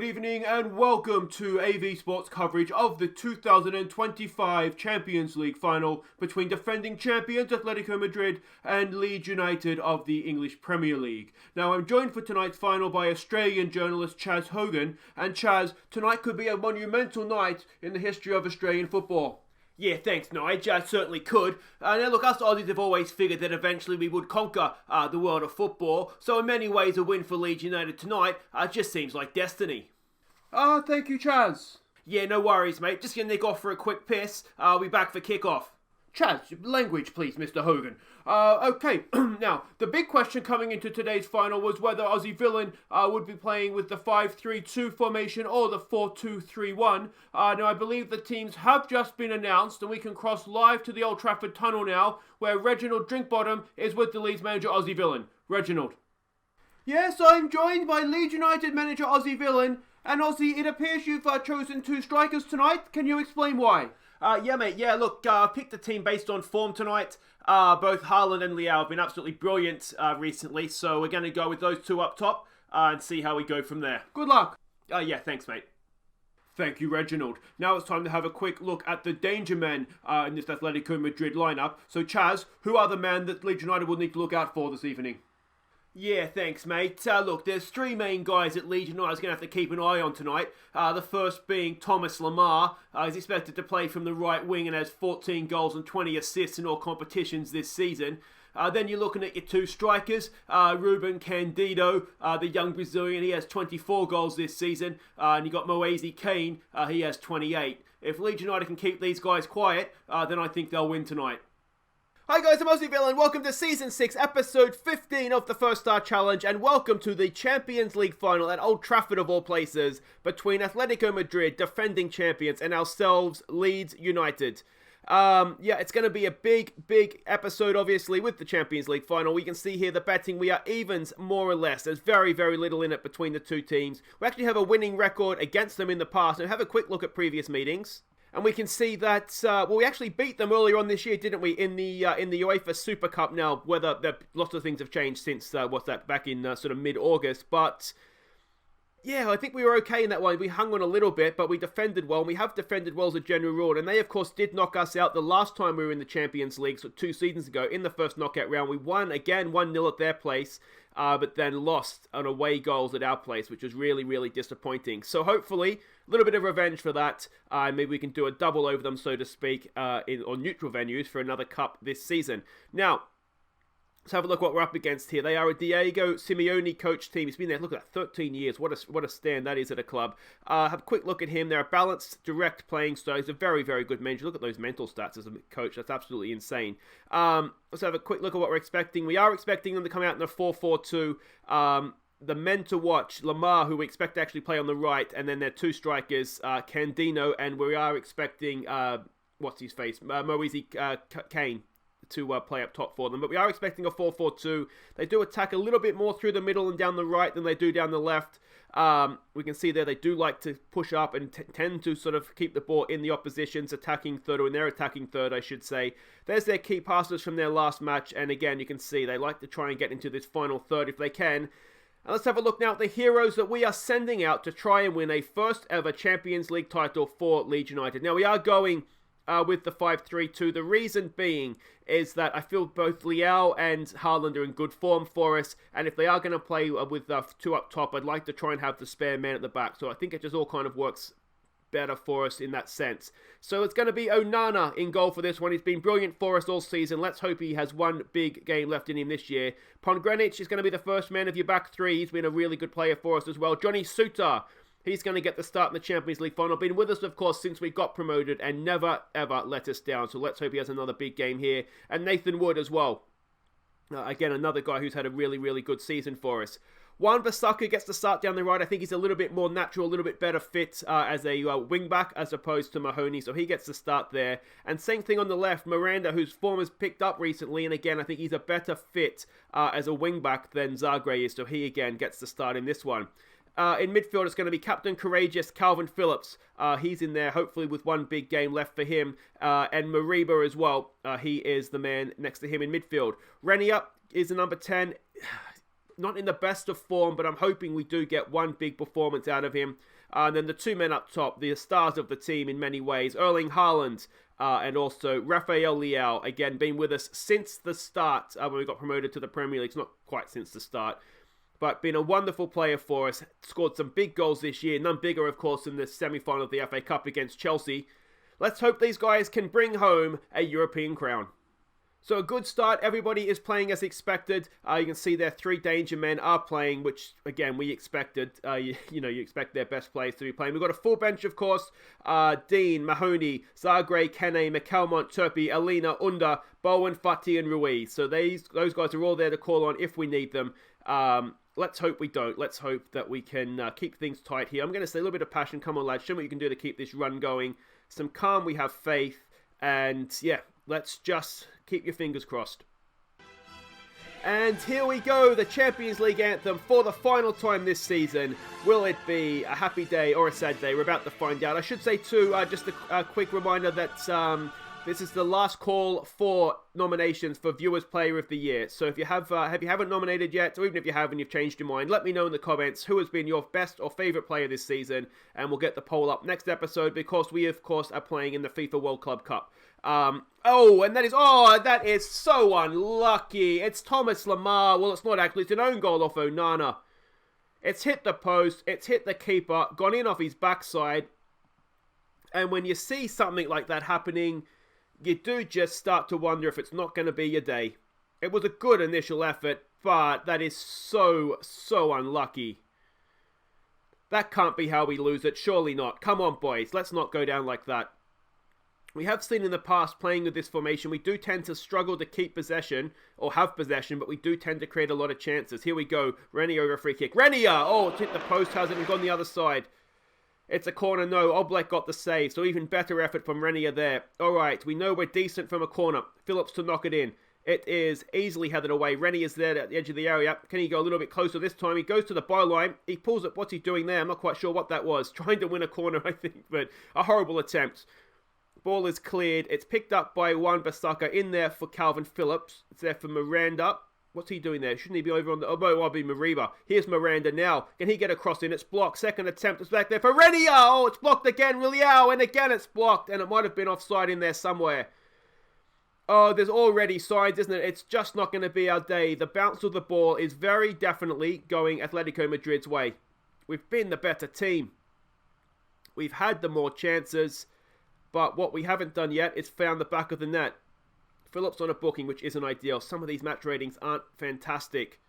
Good evening and welcome to AV Sports coverage of the 2025 Champions League Final between defending champions Atletico Madrid and Leeds United of the English Premier League. Now I'm joined for tonight's final by Australian journalist Chaz Hogan, and Chaz, tonight could be a monumental night in the history of Australian football. Yeah, thanks, Nige. Certainly could. Now, look, us Aussies have always figured that eventually we would conquer the world of football. So, in many ways, a win for Leeds United tonight just seems like destiny. Thank you, Chaz. Yeah, no worries, mate. Just gonna nick off for a quick piss. I'll be back for kickoff. Chaz, language please, Mr. Hogan. Okay, now, the big question coming into today's final was whether Aussie Villain would be playing with the 5-3-2 formation or the 4-2-3-1. Now, I believe the teams have just been announced, and we can cross live to the Old Trafford tunnel now, where Reginald Drinkbottom is with the Leeds manager Aussie Villain. Reginald. Yes, I'm joined by Leeds United manager Aussie Villain, and Aussie, it appears you've chosen two strikers tonight. Can you explain why? Yeah, mate. Yeah, look, I picked the team based on form tonight. Both Haaland and Leao have been absolutely brilliant recently, so we're going to go with those two up top and see how we go from there. Good luck. Yeah, thanks, mate. Thank you, Reginald. Now it's time to have a quick look at the danger men in this Atletico Madrid lineup. So, Chaz, who are the men that Leeds United will need to look out for this evening? Yeah, thanks, mate. Look, there's three main guys that Leeds United is going to have to keep an eye on tonight. The first being Thomas Lemar. He's expected to play from the right wing and has 14 goals and 20 assists in all competitions this season. Then you're looking at your two strikers, Ruben Candido, the young Brazilian. He has 24 goals this season. And you've got Moise Kean. He has 28. If Leeds United can keep these guys quiet, then I think they'll win tonight. Hi guys, I'm Aussie Villain. Welcome to Season 6, Episode 15 of the First Star Challenge, and welcome to the Champions League Final at Old Trafford of all places, between Atletico Madrid, defending champions, and ourselves, Leeds United. Yeah, it's going to be a big episode, obviously, with the Champions League Final. We can see here the betting, we are evens, more or less. There's very little in it between the two teams. We actually have a winning record against them in the past, and have a quick look at previous meetings. And we can see that, we actually beat them earlier on this year, didn't we, in the UEFA Super Cup. Now, whether lots of things have changed since, back in sort of mid-August. But, yeah, I think we were okay in that one. We hung on a little bit, but we defended well. And we have defended well as a general rule. And they, of course, did knock us out the last time we were in the Champions League, so 2 seasons ago, in the first knockout round. We won, again, 1-0 at their place. But then lost on away goals at our place, which was really disappointing. So hopefully, a little bit of revenge for that. Maybe we can do a double over them, so to speak, on neutral venues for another cup this season. Now, let's have a look what we're up against here. They are a Diego Simeone coach team. He's been there, look at that, 13 years. What a stand that is at a club. Have a quick look at him. They're a balanced, direct playing style. He's a very good manager. Look at those mental stats as a coach. That's absolutely insane. Let's have a quick look at what we're expecting. We are expecting them to come out in a 4-4-2. The men to watch, Lemar, who we expect to actually play on the right, and then their two strikers, Candino, and we are expecting, Moise Kean to play up top for them. But we are expecting a 4-4-2. They do attack a little bit more through the middle and down the right than they do down the left. We can see there they do like to push up and tend to sort of keep the ball in the opposition's attacking third, or in their attacking third, I should say. There's their key passes from their last match, and again, you can see they like to try and get into this final third if they can. And let's have a look now at the heroes that we are sending out to try and win a first ever Champions League title for Leeds United. Now, we are going with the 5-3-2. The reason being is that I feel both Leao and Haaland are in good form for us, and if they are going to play with two up top, I'd like to try and have the spare man at the back. So I think it just all kind of works better for us in that sense. So it's going to be Onana in goal for this one. He's been brilliant for us all season. Let's hope he has one big game left in him this year. Pongrenic is going to be the first man of your back three. He's been a really good player for us as well. Johnny Suter, he's going to get the start in the Champions League Final. Been with us, of course, since we got promoted and never, ever let us down. So let's hope he has another big game here. And Nathan Wood as well. Again, another guy who's had a really good season for us. Wan-Bissaka gets the start down the right. I think he's a little bit more natural, a little bit better fit as a wing-back as opposed to Mahoney, so he gets the start there. And same thing on the left, Miranda, whose form has picked up recently, and again, I think he's a better fit as a wing-back than Zagreb is, so he again gets the start in this one. In midfield, it's going to be Captain Courageous Calvin Phillips. He's in there, hopefully with one big game left for him. And Mariba as well. He is the man next to him in midfield. Renier is the number 10. not in the best of form, but I'm hoping we do get one big performance out of him. And then the two men up top, the stars of the team in many ways, Erling Haaland and also Rafael Leao, again, been with us since the start when we got promoted to the Premier League. It's not quite since the start, but been a wonderful player for us. Scored some big goals this year, none bigger, of course, in the semi-final of the FA Cup against Chelsea. Let's hope these guys can bring home a European crown. So a good start. Everybody is playing as expected. You can see their three danger men are playing, which, again, we expected. You expect their best players to be playing. We've got a full bench, of course. Dean, Mahoney, Zagre, Kene, McCalmont, Turpey, Alina, Unda, Bowen, Fati, and Ruiz. So those guys are all there to call on if we need them. Let's hope we don't. Let's hope that we can keep things tight here. I'm going to say a little bit of passion. Come on, lads. Show me what you can do to keep this run going. Some calm. We have faith. And, yeah, let's just keep your fingers crossed. And here we go, the Champions League anthem for the final time this season. Will it be a happy day or a sad day? We're about to find out. I should say too, just a quick reminder that this is the last call for nominations for Viewers Player of the Year. So if you haven't nominated yet, or even if you have and you've changed your mind, let me know in the comments who has been your best or favourite player this season, and we'll get the poll up next episode because we, of course, are playing in the FIFA World Club Cup. That is so unlucky. It's Thomas Lemar. Well, it's not actually. It's an own goal off Onana. It's hit the post. It's hit the keeper. Gone in off his backside. And when you see something like that happening, you do just start to wonder if it's not going to be your day. It was a good initial effort, but that is so unlucky. That can't be how we lose it. Surely not. Come on, boys. Let's not go down like that. We have seen in the past, playing with this formation, we do tend to struggle to keep possession, or have possession, but we do tend to create a lot of chances. Here we go. Renier over a free kick. Renier! Oh, it's hit the post, hasn't it? Gone the other side. It's a corner, no. Oblak got the save, so even better effort from Renier there. Alright, we know we're decent from a corner. Phillips to knock it in. It is easily headed away. Renier's there at the edge of the area. Can he go a little bit closer this time? He goes to the byline. He pulls it. What's he doing there? I'm not quite sure what that was. Trying to win a corner, I think, but a horrible attempt. Ball is cleared. It's picked up by Wan-Bissaka in there for Calvin Phillips. It's there for Miranda. What's he doing there? Shouldn't he be over on the... Oh, no, it'll be Mariba. Here's Miranda now. Can he get across in? It's blocked. Second attempt. It's back there for Renier. Oh, it's blocked again. Leao. And again, it's blocked. And it might have been offside in there somewhere. Oh, there's already signs, isn't it? It's just not going to be our day. The bounce of the ball is very definitely going Atletico Madrid's way. We've been the better team. We've had the more chances. But what we haven't done yet is found the back of the net. Phillips on a booking, which isn't ideal. Some of these match ratings aren't fantastic.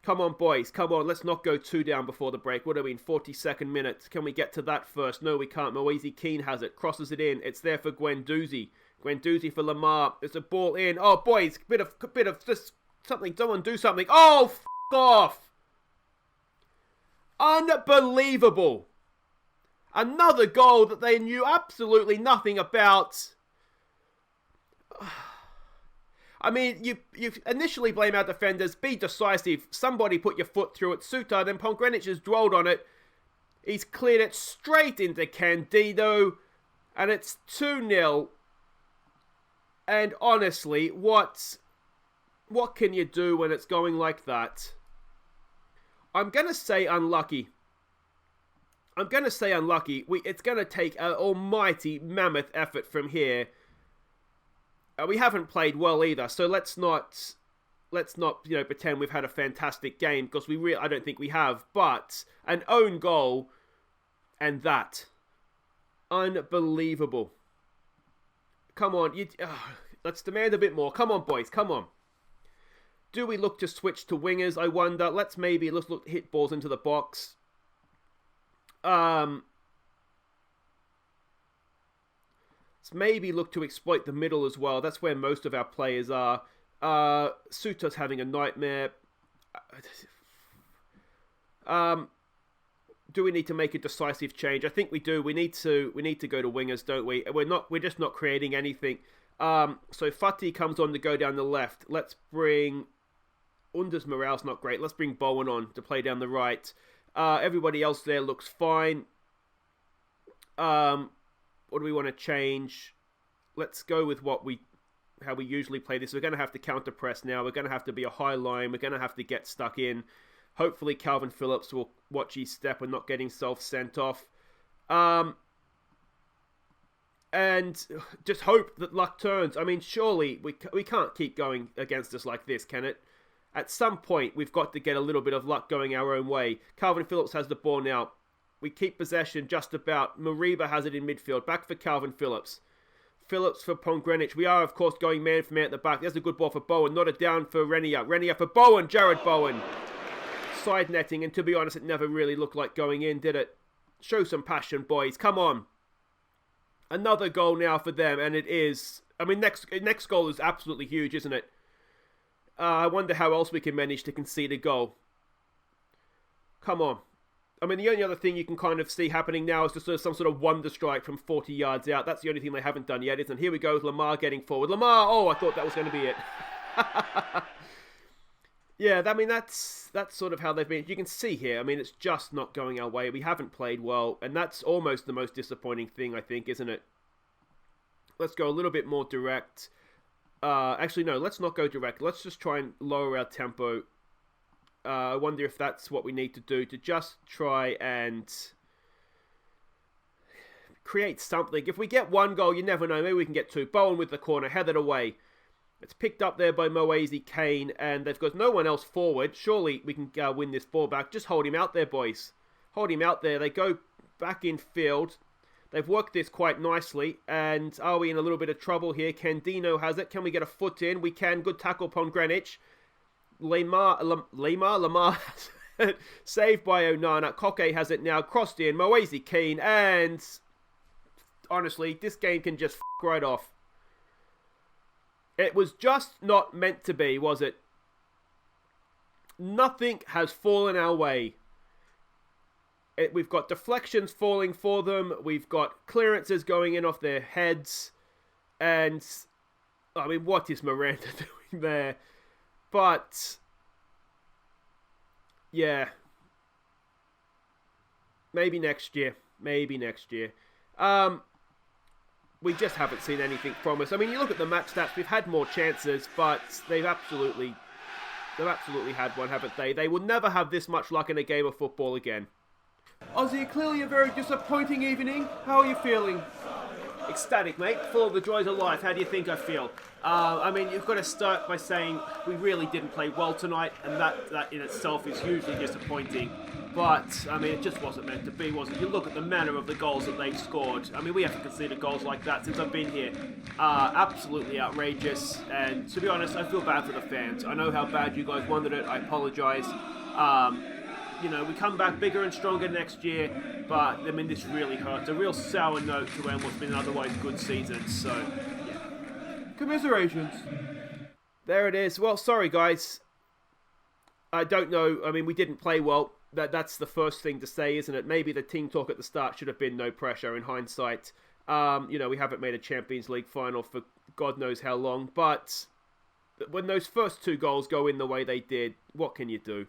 Come on, boys. Come on. Let's not go 2 down before the break. What do we mean? 42nd minute. Can we get to that first? No, we can't. Moise Keane has it. Crosses it in. It's there for Guendouzi. Guendouzi for Lemar. There's a ball in. Oh, boys. Bit of just something. Someone do something. Oh, f*** off. Unbelievable. Another goal that they knew absolutely nothing about. I mean, you initially blame our defenders. Be decisive. Somebody put your foot through it. Suter, then Pongrenich has dwelled on it. He's cleared it straight into Candido. And it's 2-0. And honestly, what can you do when it's going like that? I'm going to say unlucky. It's going to take an almighty mammoth effort from here. We haven't played well either, so let's not pretend we've had a fantastic game because I don't think we have. But an own goal and that unbelievable. Come on, let's demand a bit more. Come on, boys, come on. Do we look to switch to wingers? I wonder. Let's look hit balls into the box. Let's maybe look to exploit the middle as well. That's where most of our players are. Suter's having a nightmare. Do we need to make a decisive change? I think we do. We need to go to wingers, don't we? We're just not creating anything. So Fati comes on to go down the left. Let's bring Under's morale's not great. Let's bring Bowen on to play down the right. Everybody else there looks fine. What do we want to change? Let's go with what we how we usually play this. We're going to have to counter press now. We're going to have to be a high line. We're going to have to get stuck in. Hopefully Calvin Phillips will watch his step and not get himself sent off. And just hope that luck turns. I mean, surely we can't keep going against us like this, can it? At some point, we've got to get a little bit of luck going our own way. Calvin Phillips has the ball now. We keep possession just about. Mariba has it in midfield. Back for Calvin Phillips. Phillips for Pongrenich. We are, of course, going man for man at the back. There's a good ball for Bowen. Not a down for Renier. Renier for Bowen. Jared Bowen. Side netting. And to be honest, it never really looked like going in, did it? Show some passion, boys. Come on. Another goal now for them. And it is... I mean, next goal is absolutely huge, isn't it? I wonder how else we can manage to concede a goal. Come on. I mean, the only other thing you can kind of see happening now is just some sort of wonder strike from 40 yards out. That's the only thing they haven't done yet, isn't it? Here we go with Lamar getting forward. Lamar! Oh, I thought that was going to be it. Yeah, I mean, that's sort of how they've been. You can see here, I mean, it's just not going our way. We haven't played well, and that's almost the most disappointing thing, I think, isn't it? Let's go a little bit more direct. Actually, no, let's not go direct. Let's just try and lower our tempo. I wonder if that's what we need to do to just try and create something. If we get one goal, you never know. Maybe we can get two. Bowen with the corner, headed away. It's picked up there by Moazy Kane, and they've got no one else forward. Surely we can win this ball back. Just hold him out there, boys. Hold him out there. They go back in field. They've worked this quite nicely, and are we in a little bit of trouble here? Candino has it. Can we get a foot in? We can. Good tackle upon Greenwich. Lamar saved by Onana. Koke has it now. Crossed in. Moazy Keane. And honestly, this game can just right off. It was just not meant to be, was it? Nothing has fallen our way. We've got deflections falling for them. We've got clearances going in off their heads. And, I mean, what is Miranda doing there? But, yeah. Maybe next year. Maybe next year. We just haven't seen anything from us. I mean, you look at the match stats, we've had more chances, but they've absolutely had one, haven't they? They will never have this much luck in a game of football again. Aussie, clearly a very disappointing evening. How are you feeling? Ecstatic, mate. Full of the joys of life. How do you think I feel? I mean, you've got to start by saying we really didn't play well tonight, and that in itself is hugely disappointing. But, I mean, it just wasn't meant to be, was it? You look at the manner of the goals that they've scored. I mean, we haven't conceded goals like that since I've been here. Absolutely outrageous. And to be honest, I feel bad for the fans. I know how bad you guys wanted it. I apologise. You know, we come back bigger and stronger next year, but, I mean, this really hurts. A real sour note to end what's been an otherwise good season, so, yeah. Commiserations. There it is. Well, sorry, guys. I don't know. I mean, we didn't play well. That's the first thing to say, isn't it? Maybe the team talk at the start should have been no pressure in hindsight. You know, we haven't made a Champions League final for God knows how long, but when those first two goals go in the way they did, what can you do?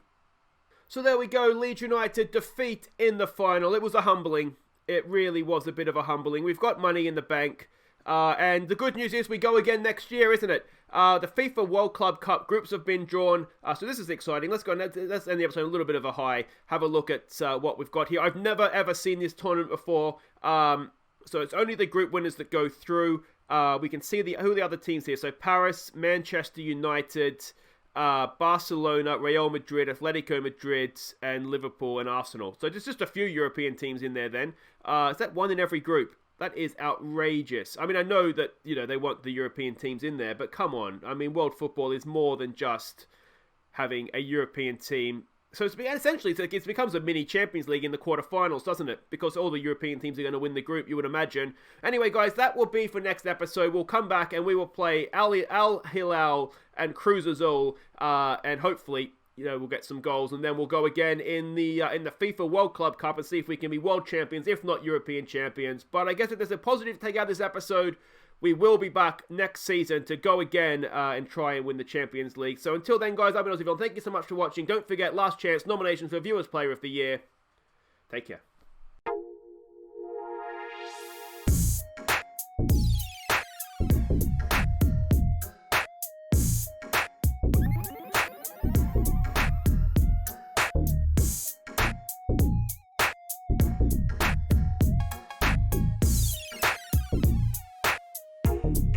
So there we go, Leeds United defeat in the final. It was a humbling. It really was a bit of a humbling. We've got money in the bank. And the good news is we go again next year, isn't it? The FIFA World Club Cup groups have been drawn. So this is exciting. Let's end the episode a little bit of a high. Have a look at what we've got here. I've never ever seen this tournament before. So it's only the group winners that go through. We can see who the other teams here. So Paris, Manchester United, Barcelona, Real Madrid, Atletico Madrid, and Liverpool and Arsenal. So there's just a few European teams in there then. Is that one in every group? That is outrageous. I mean, I know that, you know, they want the European teams in there, but come on. I mean, world football is more than just having a European team. So essentially, it becomes a mini Champions League in the quarterfinals, doesn't it? Because all the European teams are going to win the group, you would imagine. Anyway, guys, that will be for next episode. We'll come back and we will play Al Hilal and Cruz Azul, and hopefully, you know, we'll get some goals, and then we'll go again in the FIFA World Club Cup and see if we can be world champions, if not European champions. But I guess if there's a positive to take out of this episode, we will be back next season to go again and try and win the Champions League. So until then, guys, I've been Aussie. Thank you so much for watching. Don't forget, last chance, nominations for Viewers Player of the Year. Take care.